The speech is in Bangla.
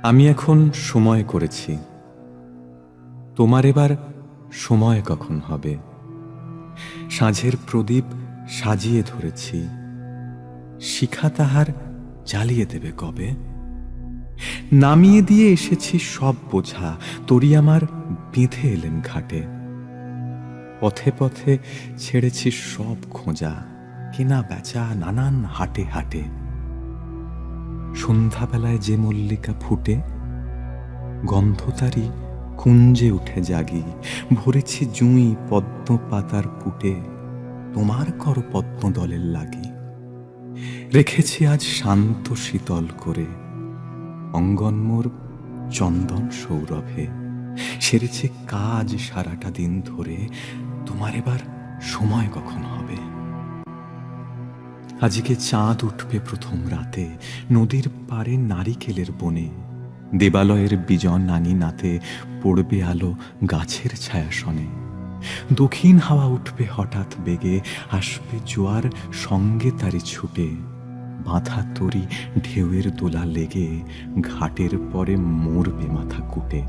আমি এখন সময় করেছি, তোমার এবার সময় কখন হবে? সাঁঝের প্রদীপ সাজিয়ে ধরেছি, শিখা তাহার জ্বালিয়ে দেবে কবে? নামিয়ে দিয়ে এসেছি সব বোঝা, তরি আমার বেঁধে এলেন ঘাটে। পথে পথে ছেড়েছি সব খোঁজা, কেনা বেচা নানান হাটে হাটে। সন্ধ্যাবেলায় যে মল্লিকা ফুটে, গন্ধ তারি কুঞ্জে উঠে জাগি। ভরেছি জুঁই পদ্ম পাতার পুটে, তোমার কর পদ্মদলের লাগি। রেখেছি আজ শান্ত শীতল করে, অঙ্গন মোর চন্দন সৌরভে। সেরেছে কাজ সারাটা দিন ধরে, তোমার এবার সময় কখন হবে? আজকে চাঁদ উঠবে প্রথম রাতে, নদীর পাড়ে নারিকেলের বনে। দেবালয়ের বিজন নানি নাতে পড়বে আলো গাছের ছায়াসনে। দক্ষিণ হাওয়া উঠবে হঠাৎ বেগে, আসবে জোয়ার সঙ্গে তারি ছুটে। বাঁধা তরি ঢেউয়ের দোলা লেগে ঘাটের পরে মরবে মাথা কুটে।